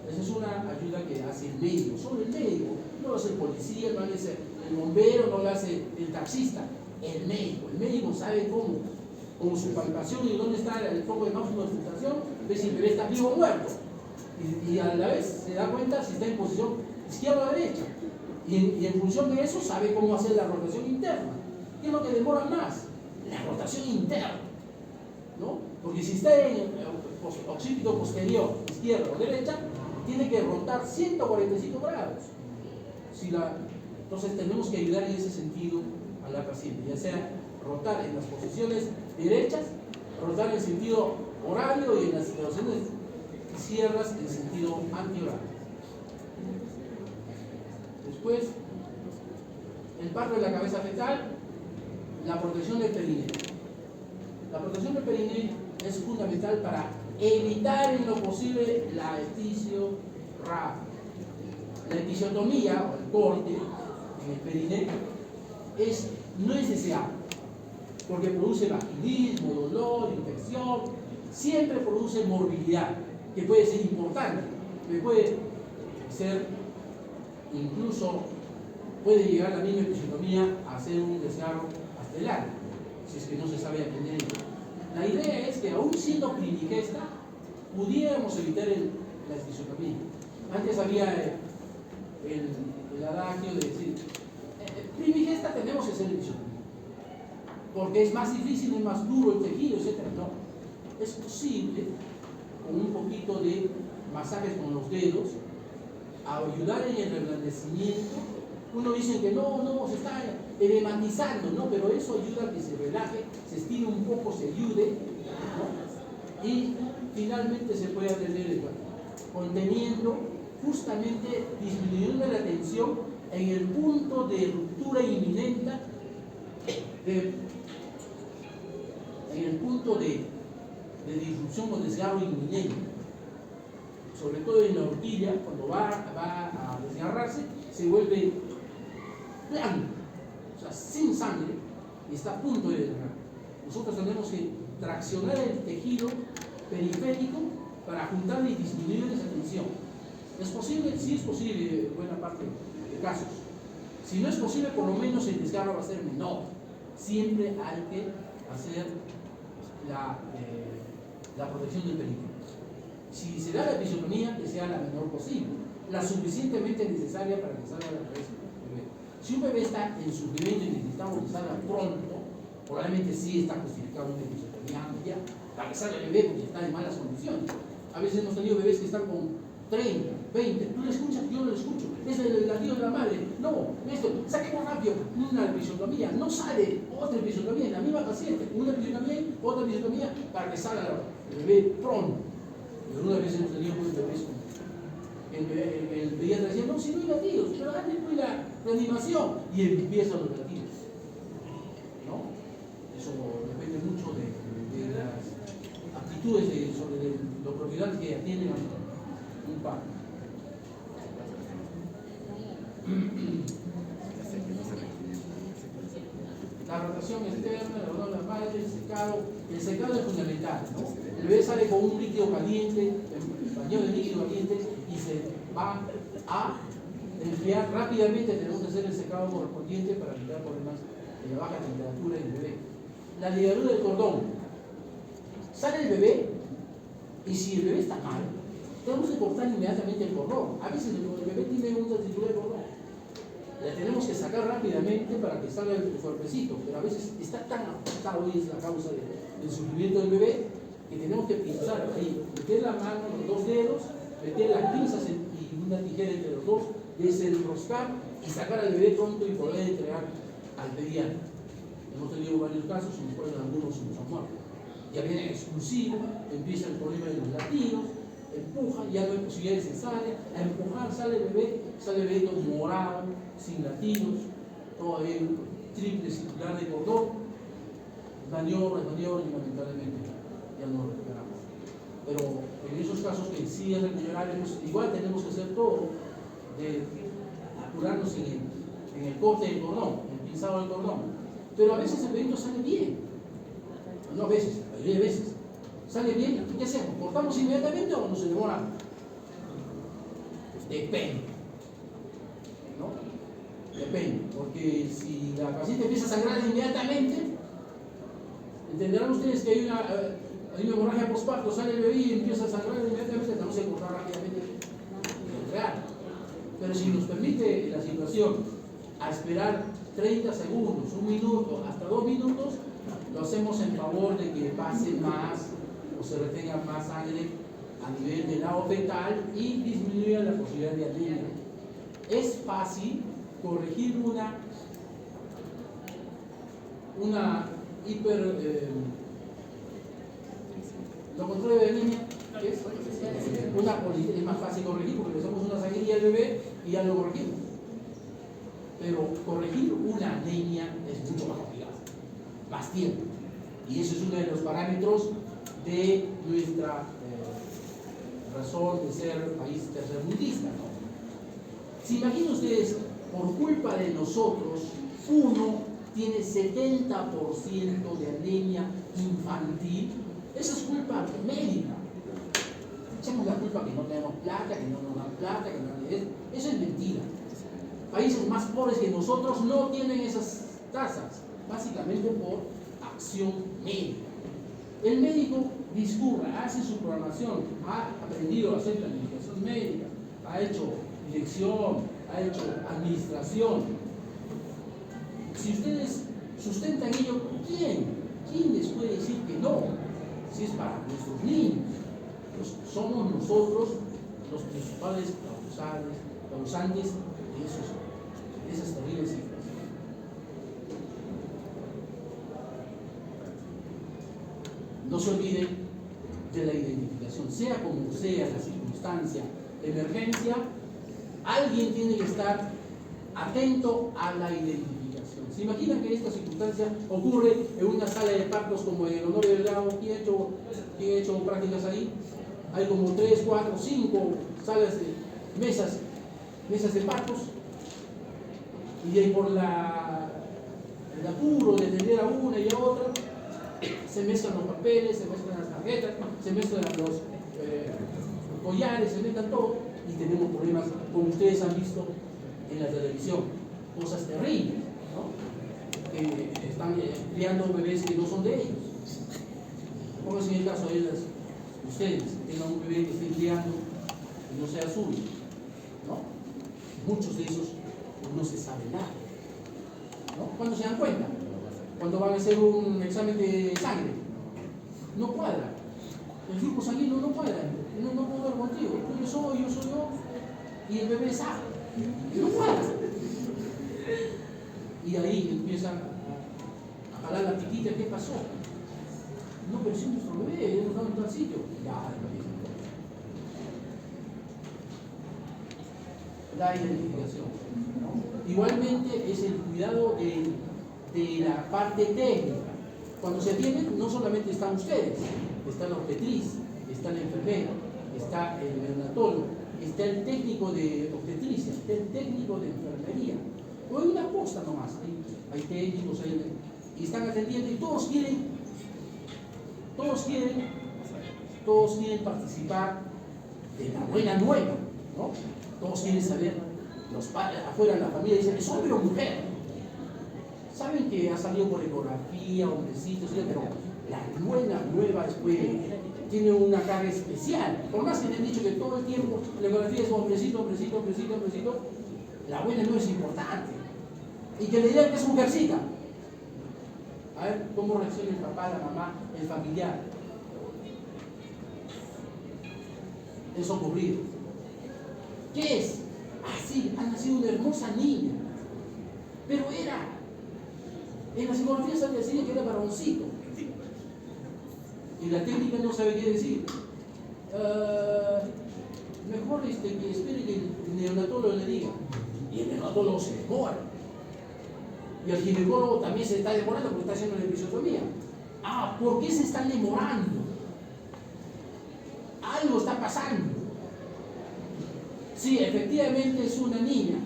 Esa es una ayuda que hace el médico, solo el médico. No lo hace el policía, no lo hace el bombero, no lo hace el taxista. El médico sabe cómo, con su palpación y dónde está el foco de máxima filtración, ve si el bebé está vivo o muerto. Y a la vez se da cuenta si está en posición izquierda o derecha. Y en función de eso sabe cómo hacer la rotación interna. ¿Qué es lo que demora más? La rotación interna, ¿no? Porque si está en occipito posterior, izquierda o derecha, tiene que rotar 145 grados. Entonces tenemos que ayudar en ese sentido a la paciente, ya sea rotar en las posiciones derechas, rotar en sentido horario y en las situaciones cierras en sentido antihorario. Después, el parto de la cabeza fetal, la protección del perineo. La protección del perineo es fundamental para evitar en lo posible la episiotomía. La episiotomía o el corte en el perineo no es deseable porque produce vaginismo, dolor, infección, siempre produce morbilidad que puede ser importante, que puede ser incluso puede llegar la misma episiotomía a ser un desgarro hasta el alma, si es que no se sabe atender ello. La idea es que aún siendo primigesta pudiéramos evitar la episiotomía. Antes había el adagio de decir, primigesta tenemos que hacer episiotomía, porque es más difícil, es más duro el tejido, etc. No, es posible con un poquito de masajes con los dedos ayudar en el reblandecimiento. Uno dice que no, se está edematizando, ¿no? Pero eso ayuda a que se relaje, se estire un poco, se ayude, ¿no? Y finalmente se puede atender el cuerpo, conteniendo, justamente disminuyendo la tensión en el punto de ruptura inminente, en el punto de disrupción o desgarro inminente, sobre todo en la horquilla, cuando va a desgarrarse, se vuelve plano, o sea, sin sangre, y está a punto de desgarrar. Nosotros tenemos que traccionar el tejido periférico para juntarle y disminuir esa tensión. ¿Es posible? Sí es posible en buena parte de casos. Si no es posible, por lo menos el desgarro va a ser menor. Siempre hay que hacer la protección del periférico. Si se da la episiotomía, que sea la menor posible, la suficientemente necesaria para que salga la cabeza del bebé. Si un bebé está en sufrimiento y necesitamos que salga pronto, probablemente sí está justificado una episiotomía amplia para que salga el bebé porque está en malas condiciones. A veces hemos tenido bebés que están con 30, 20, tú lo escuchas, yo no lo escucho, es el latido de la madre, no, esto, saquemos rápido una episiotomía, no sale otra episiotomía en la misma paciente, una episiotomía, otra episiotomía para que salga el bebé pronto. Algunas veces hemos tenido bebés con el pediatra decía, no, si no hay latidos, pero antes no hay la reanimación y empiezan los latidos, ¿no? Eso depende mucho de las actitudes sobre los profesionales que atienden a un parto. La rotación externa, la rotación de la madre, el secado es fundamental, ¿no? El bebé sale con un líquido caliente, bañado de líquido caliente, y se va a enfriar rápidamente. Tenemos que hacer el secado correspondiente para evitar problemas de baja temperatura en el bebé. La ligadura del cordón. Sale el bebé, y si el bebé está mal, tenemos que cortar inmediatamente el cordón. A veces el bebé tiene una tritura de cordón. La tenemos que sacar rápidamente para que salga el cuerpecito, pero a veces está tan ajustado y es la causa del sufrimiento del bebé que tenemos que pinzar ahí, meter la mano, los dos dedos, meter las pinzas y una tijera entre los dos, desenroscar y sacar al bebé pronto y poder entregar al pediatra. Hemos tenido varios casos en los cuales algunos se nos han muerto. Ya viene expulsivo, empieza el problema de los latidos, empuja, ya no hay posibilidad de cesárea, a empujar sale el bebé todo morado, sin latidos, todavía un triple circular de cordón, maniobras y lamentablemente ya no lo recuperamos. Pero en esos casos que sí es recuperable, pues igual tenemos que hacer todo de apurarnos en el corte del cordón, en el pinzado del cordón. Pero a veces el bebé sale bien, no a veces, la mayoría de veces sale bien. ¿Qué hacemos? ¿Cortamos inmediatamente o nos demora? Depende, ¿no? Depende, porque si la paciente empieza a sangrar inmediatamente, entenderán ustedes que hay una hemorragia postparto, sale el bebé y empieza a sangrar inmediatamente, tenemos que cortar rápidamente y entregar. Pero si nos permite la situación a esperar 30 segundos, 1 minuto, hasta 2 minutos, lo hacemos en favor de que pase más o se retenga más sangre a nivel del lado fetal y disminuya la posibilidad de anemia. Es fácil corregir una Lo contrario de anemia es es más fácil corregir porque le hacemos una sangría al bebé y ya lo corregimos. Pero corregir una anemia es mucho más complicado, más tiempo. Y eso es uno de los parámetros de nuestra razón de ser país tercermundista, ¿no? Si imaginan ustedes, por culpa de nosotros, uno tiene 70% de anemia infantil, eso es culpa médica. Echamos la culpa que no tenemos plata, que no nos dan plata, que no... Eso es mentira. Países más pobres que nosotros no tienen esas tasas, básicamente por acción médica. El médico discurre, hace su programación, ha aprendido a hacer planificación médica, ha hecho dirección, ha hecho administración. Si ustedes sustentan ello, ¿quién les puede decir que no? Si es para nuestros niños. Pues somos nosotros los principales causantes de esas terribles cifras. No se olviden de la identificación, sea como sea la circunstancia de emergencia, alguien tiene que estar atento a la identificación. ¿Se imaginan que esta circunstancia ocurre en una sala de partos como en el Honorio del Lago? ¿Quién ha hecho prácticas ahí? Hay como 3, 4, 5 salas de mesas de partos, y ahí por el apuro de atender a una y a otra, se mezclan los papeles, se mezclan las tarjetas, se mezclan los collares, se mezclan todo, y tenemos problemas, como ustedes han visto en la televisión, cosas terribles, ¿no? Que están criando bebés que no son de ellos. Pónganse en el caso de ustedes, que tengan un bebé que estén criando y no sea suyo, ¿no? Muchos de esos no se sabe nada, ¿no? ¿Cuándo se dan cuenta? Cuando van a hacer un examen de sangre, no cuadra, el grupo sanguíneo no cuadra, no puedo ver contigo, yo soy yo, y el bebé es A, no cuadra. Y ahí empiezan a jalar la pitita, ¿qué pasó? No, pero si es nuestro bebé, nos damos en tal sitio. Ya, la identificación, ¿no? Igualmente es el cuidado de la parte técnica. Cuando se atienden, no solamente están ustedes, está la obstetriz, está la enfermera, está el neonatólogo, está el técnico de obstetricia, está el técnico de enfermería. O hay una posta nomás, hay técnicos, y están atendiendo y todos quieren participar de la buena nueva, ¿no? Todos quieren saber, los padres afuera de la familia dicen, ¿es hombre o mujer? Saben que ha salido por ecografía, hombrecitos, pero la buena nueva después tiene una carga especial. Por más que le han dicho que todo el tiempo la ecografía es hombrecito, la buena nueva es importante. Y que le digan que es mujercita. A ver cómo reacciona el papá, la mamá, el familiar. Es ocurrido. ¿Qué es? Así, ha nacido una hermosa niña. Pero en las ecografías se decía que era varoncito. Y la técnica no sabe qué decir. Mejor que espere que el neonatólogo le diga. Y el neonatólogo se demora. Y el ginecólogo también se está demorando porque está haciendo la episiotomía. ¿Por qué se están demorando? Algo está pasando. Sí, efectivamente es una niña.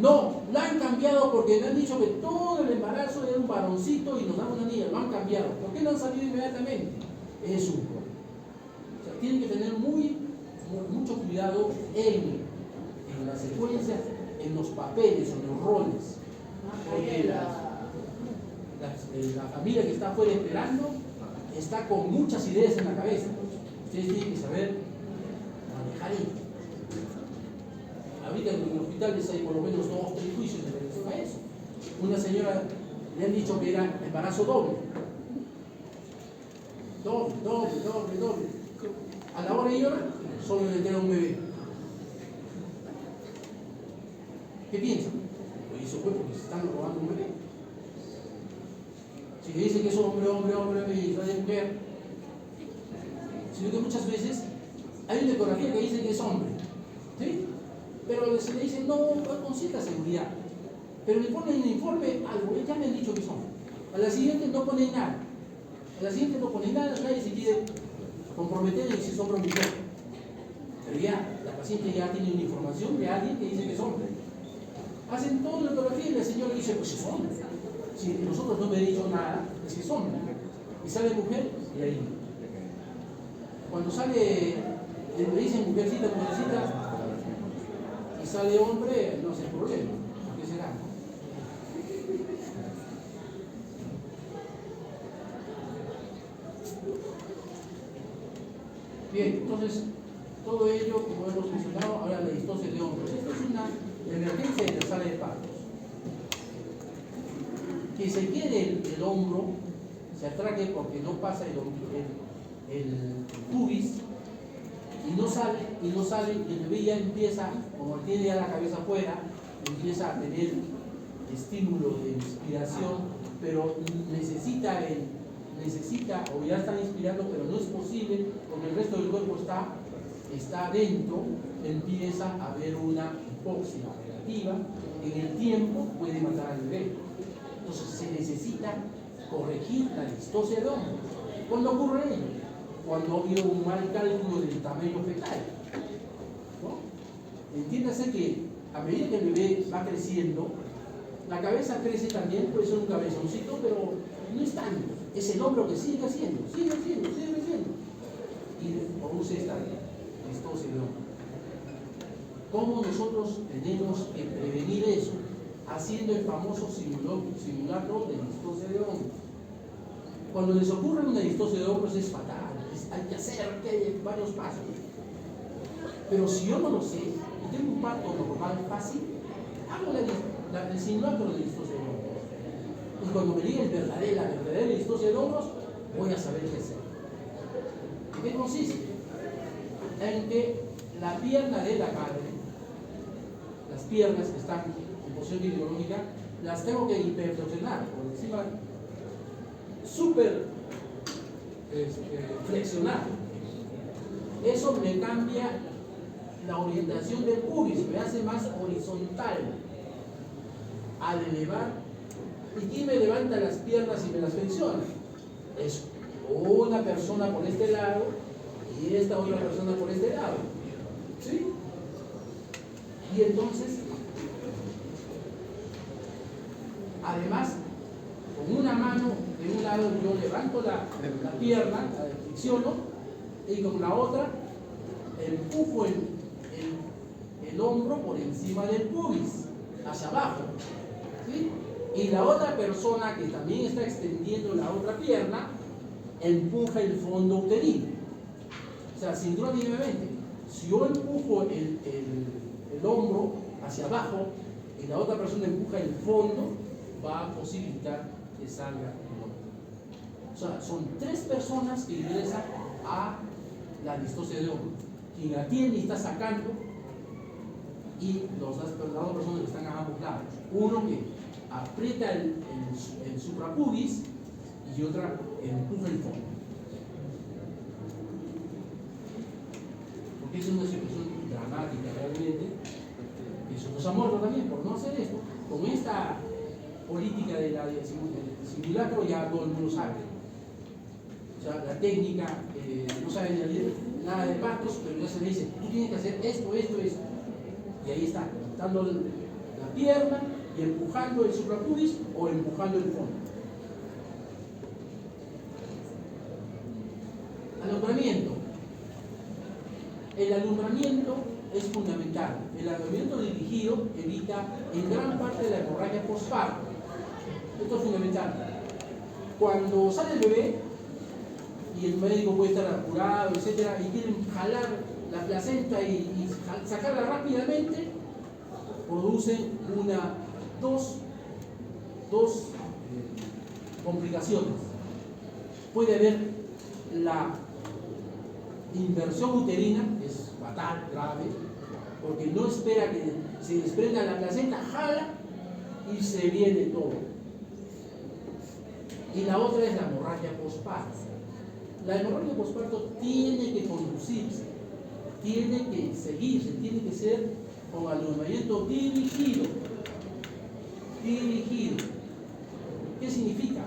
No, la han cambiado porque le han dicho que todo el embarazo era un varoncito y nos dan una niña. Lo han cambiado. ¿Por qué no han salido inmediatamente? Es un problema. O sea, tienen que tener mucho cuidado en la secuencia, en los papeles, en los roles. Porque la familia que está afuera esperando está con muchas ideas en la cabeza. Ustedes tienen que saber manejar ello. Ahorita en los hospitales hay por lo menos 2 o 3 juicios en relación a eso. Una señora le han dicho que era embarazo doble. Doble. A la hora y hora solo le queda un bebé. ¿Qué piensan? Pues eso fue porque se están robando un bebé. Si le dicen que es hombre y es de mujer, sino que muchas veces hay una ecografía que dice que es hombre, ¿sí? Pero se le dice, no, con cierta seguridad. Pero le ponen en el informe algo, ya me han dicho que es hombre. A la siguiente no pone nada. A la siguiente no pone nada, nadie se quiere comprometer en si es hombre o mujer. Pero ya, la paciente ya tiene una información de alguien que dice que es hombre. Hacen toda la ecografía y la señora dice, pues es hombre. Si nosotros no me han dicho nada, es que es hombre. Y sale mujer, y ahí. Cuando sale, le dicen mujercita, y sale hombre, no es el problema. ¿Qué será? Bien, entonces, todo ello, como hemos mencionado, ahora la distosia de hombros. Esto es una emergencia de la sala de partos. Que se quede el hombro, se atraque porque no pasa el pubis, y no sale, y el bebé ya empieza, como tiene ya la cabeza afuera, empieza a tener estímulo de inspiración, pero necesita o ya están inspirando, pero no es posible, porque el resto del cuerpo está adentro, empieza a haber una hipoxia relativa, en el tiempo puede matar al bebé. Entonces se necesita corregir la distosia de hombro. ¿Cuándo ocurre ello? Cuando ha habido un mal cálculo del tamaño fetal, ¿no? Entiéndase que a medida que el bebé va creciendo, la cabeza crece también, puede ser un cabezoncito, pero no es tanto. Es el hombro que sigue creciendo. Y produce esta distosia de hombro. ¿Cómo nosotros tenemos que prevenir eso? Haciendo el famoso simulacro de distosia de hombro. Cuando les ocurre una distosia de hombros es fatal. Hay que hacer varios pasos. Pero si yo no lo sé, y tengo un parto normal fácil, hago el simulacro de distosia de hombros. Y cuando me diga la verdadera distosia de hombros, voy a saber qué hacer. ¿En qué consiste? En que la pierna de la madre, las piernas que están en posición ginecológica, las tengo que hiperflexionar, por encima, súper flexionar. Eso me cambia la orientación del pubis, me hace más horizontal. Al elevar, ¿y quién me levanta las piernas y me las flexiona? Es una persona por este lado y esta otra persona por este lado. ¿Sí? Y entonces, además, con una mano de un lado yo levanto la pierna, la flexiono, y con la otra empujo el hombro por encima del pubis, hacia abajo. ¿Sí? Y la otra persona que también está extendiendo la otra pierna empuja el fondo uterino. O sea, sincrónicamente, si yo empujo el hombro hacia abajo y la otra persona empuja el fondo, va a posibilitar que salga el hombro. O sea, son tres personas que ingresan a la distosia de hombro. Quien atiende y está sacando, y las dos personas que están a ambos lados. Uno que aprieta el suprapubis y otra empuja el fondo. Porque es una situación dramática realmente. Eso nos ha muerto también por no hacer esto. Con esta política del simulacro ya todo el mundo sabe. O sea, la técnica, no saben nada de partos, pero ya se le dice, tú tienes que hacer esto. Y ahí está, dando la pierna y empujando el suprapubis o empujando el fondo. Alumbramiento. El alumbramiento es fundamental. El alumbramiento dirigido evita en gran parte de la hemorragia postparto. Esto es fundamental. Cuando sale el bebé y el médico puede estar apurado, etcétera, y quieren jalar la placenta y sacarla rápidamente, producen dos complicaciones. Puede haber la inversión uterina, que es fatal, grave, porque no espera que se desprenda la placenta, jala y se viene todo. Y la otra es la hemorragia postparto. La hemorragia postparto tiene que conducirse, tiene que seguirse, tiene que ser con alumbramiento dirigido. Dirigido. ¿Qué significa?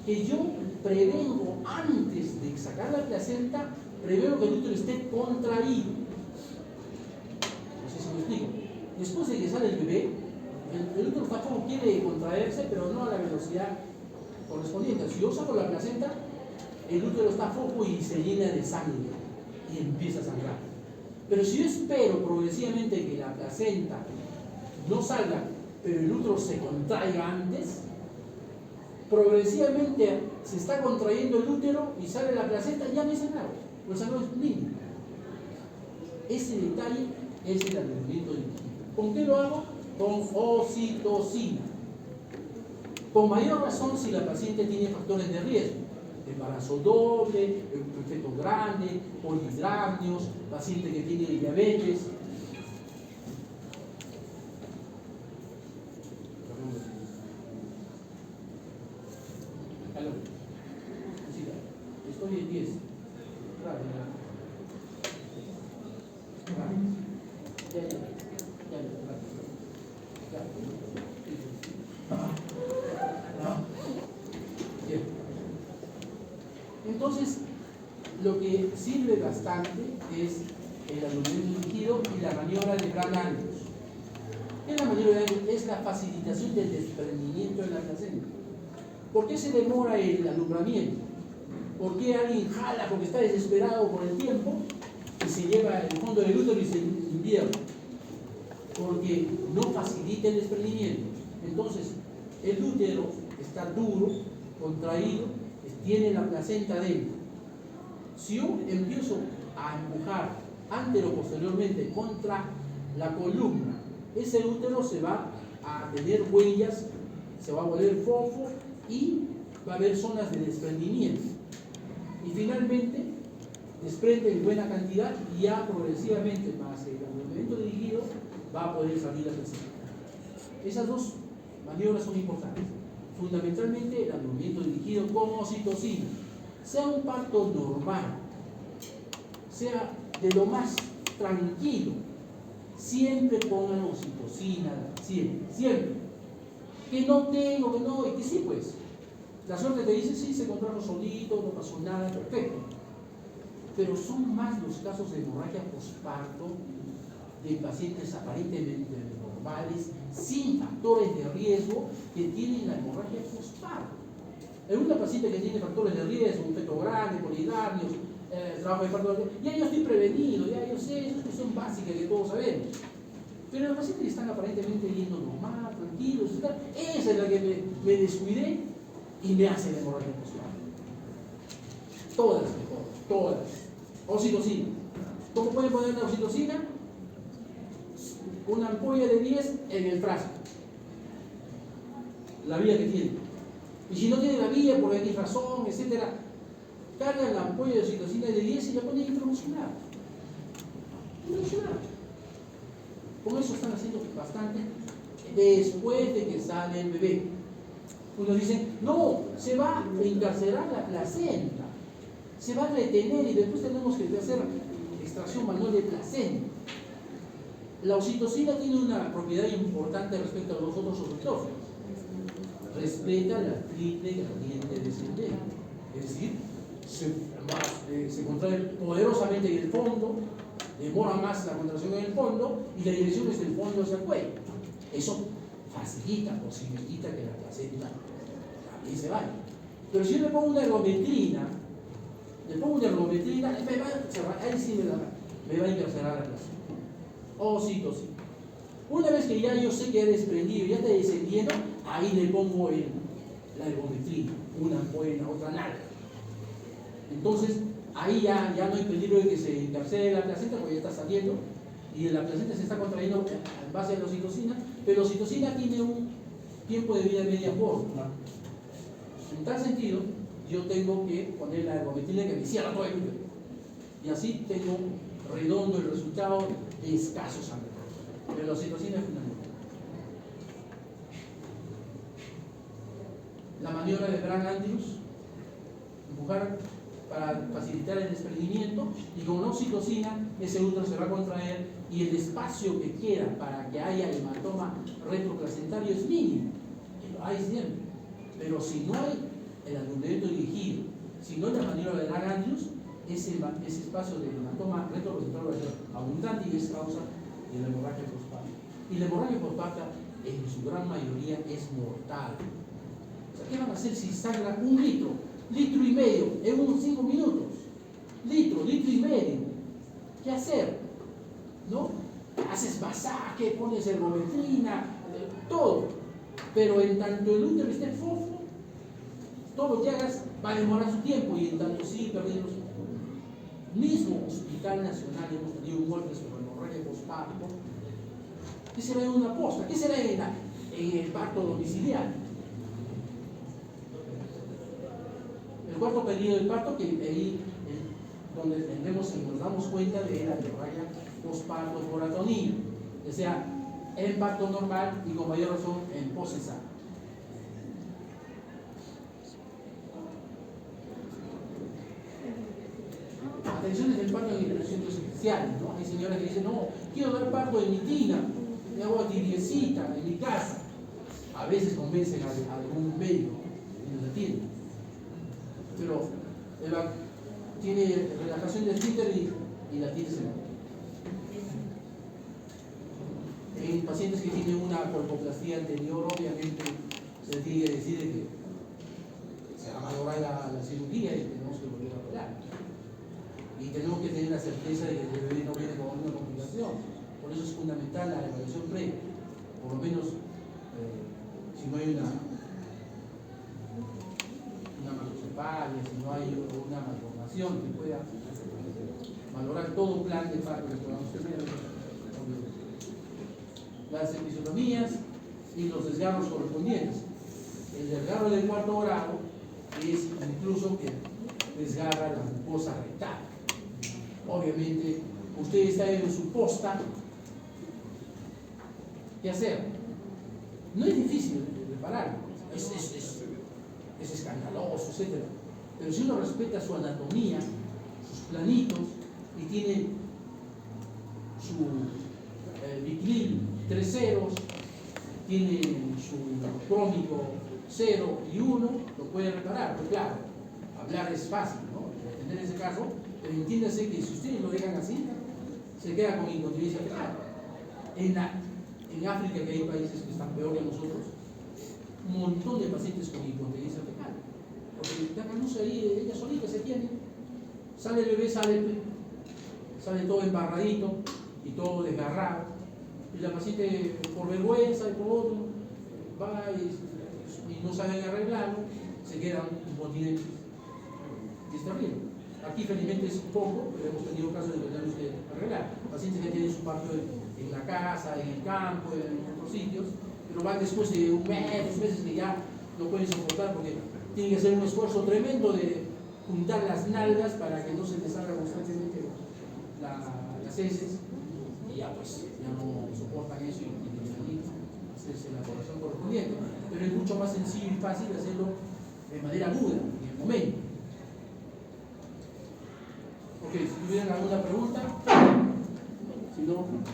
Que yo prevengo, antes de sacar la placenta, prevengo que el útero esté contraído. No sé si me explico. Después de que sale el bebé, el útero está como quiere contraerse, pero no a la velocidad correspondiente. Si yo saco la placenta, el útero está a foco y se llena de sangre y empieza a sangrar. Pero si yo espero progresivamente que la placenta no salga, pero el útero se contraiga antes, progresivamente se está contrayendo el útero y sale la placenta, ya no hay sangrado. El sangrado es mínimo. Ese detalle es el alumbramiento dirigido. ¿Con qué lo hago? Con oxitocina. Con mayor razón si la paciente tiene factores de riesgo: embarazo doble, feto grande, polidramnios, paciente que tiene diabetes. Aló. Estoy en 10. Entonces, lo que sirve bastante es el alumbramiento dirigido y la maniobra de Bragg-Andrews. ¿Qué es la maniobra de Bragg-Andrews? Es la facilitación del desprendimiento de la placenta. ¿Por qué se demora el alumbramiento? ¿Por qué alguien jala porque está desesperado por el tiempo y se lleva el fondo del útero y se invierte? Porque no facilita el desprendimiento. Entonces, el útero está duro, contraído, tiene la placenta dentro. Si yo empiezo a empujar antes o posteriormente contra la columna, ese útero se va a tener huellas, se va a volver fofo y va a haber zonas de desprendimiento. Y finalmente desprende en buena cantidad y ya progresivamente, más el alumbramiento dirigido, va a poder salir la placenta. Esas dos maniobras son importantes. Fundamentalmente el alumbramiento dirigido con oxitocina. Sea un parto normal, sea de lo más tranquilo, siempre pongan oxitocina, siempre. Que no tengo, que no, y que sí, pues. La suerte te dice, sí, se contrajo solito, no pasó nada, perfecto. Pero son más los casos de hemorragia postparto de pacientes aparentemente normales, sin factores de riesgo, que tienen la hemorragia postparto. En una paciente que tiene factores de riesgo, un feto grande, polidramnios, trabajo de parto, ya yo estoy prevenido, ya yo sé, es una cuestión básica que todos sabemos. Pero los pacientes que están aparentemente yendo normal, tranquilos, etc., esa es la que me descuidé y me hace la hemorragia postparto. Todas mejor, todas. Oxitocina. ¿Cómo pueden poner la oxitocina? Una ampolla de 10 en el frasco, la vía que tiene. Y si no tiene la vía por X razón, etcétera, cargan la ampolla de oxitocina de 10 y la ponen intramuscular. Con eso están haciendo bastante después de que sale el bebé. Unos dicen, no, se va a encarcelar la placenta, se va a retener y después tenemos que hacer extracción manual de placenta. La oxitocina tiene una propiedad importante respecto a los otros oxitrógenos. Respeta la triple gradiente descendente. Es decir, se contrae poderosamente en el fondo, demora más la contracción en el fondo y la dirección es del fondo hacia el cuello. Eso facilita, posibilita que la placenta también se vaya. Pero si yo le pongo una ergometrina, ahí sí me va a encarcelar la placenta. Oxitocina. Una vez que ya yo sé que ha desprendido, ya está descendiendo, ahí le pongo la ergometrina, una buena, otra nada. Entonces, ahí ya no hay peligro de que se encarcele la placenta porque ya está saliendo y la placenta se está contrayendo en base a la oxitocina, pero la oxitocina tiene un tiempo de vida media corta. En tal sentido, yo tengo que poner la ergometrina que me cierra todo el útero. Y así tengo redondo el resultado de escaso sangrado. Pero la oxitocina es fundamental. La maniobra de Bragg-Andrews, empujar para facilitar el desprendimiento, y con la oxitocina ese útero se va a contraer y el espacio que queda para que haya hematoma retroplacentario es mínimo, que lo hay siempre. Pero si no hay el adulteramiento dirigido, si no hay la maniobra de Lagrangius, ese espacio de hematoma retroplacentario va a ser abundante y es causa de la hemorragia postparto. Y la hemorragia postparto en su gran mayoría es mortal. O sea, ¿qué van a hacer si sangra un litro, litro y medio en unos 5 minutos? Litro y medio. ¿Qué hacer? ¿No? Haces masaje, pones ergometrina, todo. Pero en tanto el útero esté fofo, todo lo que hagas va a demorar su tiempo y en tanto sigue perdiendo su tiempo. Mismo Hospital Nacional hemos tenido un golpe sobre la hemorragia postparto. ¿Qué será en una posta? ¿Qué será en el parto domiciliario? El cuarto periodo del parto, que ahí donde nos damos cuenta de la hemorragia postparto por atonía, o sea, en parto normal y con mayor razón en poscesáneo. Atenciones del parto en internaciones especiales, ¿no? Hay señoras que dicen, no, quiero dar parto en mi tina, me hago tibiecita en mi casa. A veces convencen a algún médico en la tienda. Pero tiene relajación del esfínter y la tiene cerrada. En pacientes que tienen una colpoplastía anterior, obviamente se tiene que decir que se va a malograr la cirugía y tenemos que volver a operar. Y tenemos que tener la certeza de que el bebé no viene con una complicación. Por eso es fundamental la evaluación previa. Por lo menos, si no hay una macrocefalia, si no hay una malformación que pueda valorar todo plan de parto que podamos tener, las episiotomías y los desgarros correspondientes. El desgarro del cuarto grado es incluso que desgarra la mucosa rectal. Obviamente, usted está en su posta, ¿qué hacer? No es difícil de reparar, es escandaloso, etc. Pero si uno respeta su anatomía, sus planitos, y tiene su biclil 3 ceros, tiene su crómico 0 y 1, lo puede reparar. Pero claro, hablar es fácil, ¿no? Entender ese caso, pero entiéndase que si ustedes lo dejan así, se queda con incontinencia fecal. En África, que hay países que están peor que nosotros, un montón de pacientes con incontinencia fecal. Porque dan a luz ahí, ella solita se tiene. Sale el bebé, sale todo embarradito y todo desgarrado. Y la paciente, por vergüenza y por otro, va y no saben arreglarlo, se quedan incontinentes. Y es terrible. Aquí felizmente es poco, pero hemos tenido casos de que tenemos que arreglar. Pacientes que tienen su parto en la casa, en el campo, en otros sitios, pero van después de un mes, 2 meses que ya no pueden soportar porque tienen que hacer un esfuerzo tremendo de juntar las nalgas para que no se les salga constantemente las heces, y ya pues ya no soportan eso y tienen que hacerse la evaluación correspondiente. Pero es mucho más sencillo y fácil hacerlo de manera aguda, en el momento. Ok, si tuvieran alguna pregunta, si no...